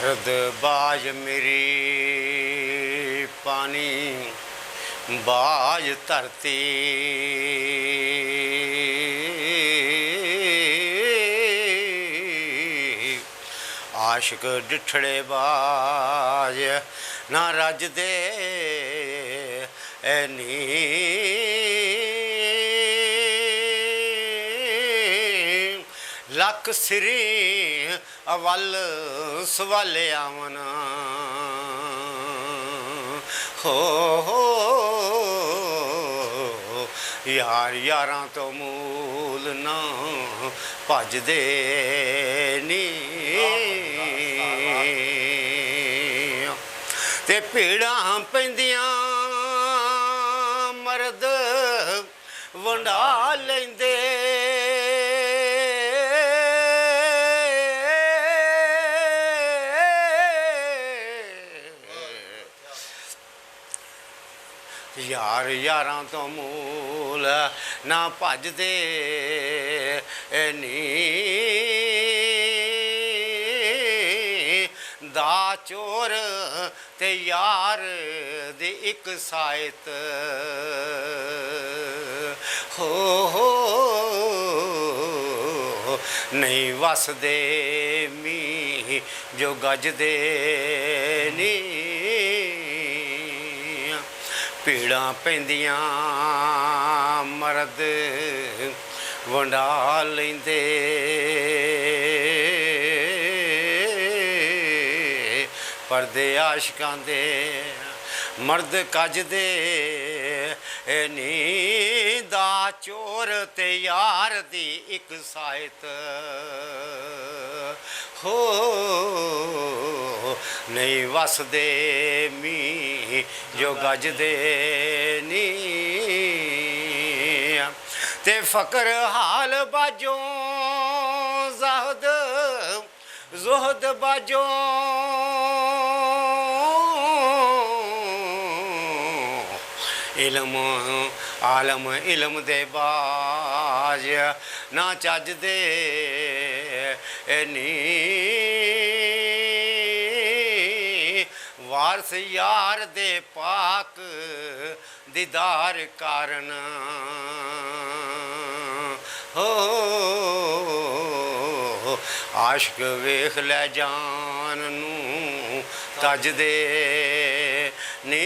मर्द बाज मेरी पानी बाज धरती आशिक डिठड़े बाज ना रज दे नी लख सिरी अवल सवाले आवन हो यार यारां तो मूल ना भजदे नी ते भीड़ां पैंदियां मर्द वंडा लैंदे यार यारां तो मूल ना भजदे नी दा चोर ते यार दी एक सायत हो नहीं वसदे मी जो गजदे नी भीड़ां पैंदियां मर्द वंडा लैंदे परदे आशिकां दे मर्द कजदे नी दा चोर ते यार दी एक सायत हो नहीं वसदे मी जो गजदे नी ते फकर हाल बाजों ज़हद ज़ुहद बाजों इल्म आलम इल्म दे बाज ना चज दे नी वारस यार दे पाक दीदार कारण हो आशिक वेख लै जान नू तज दे नी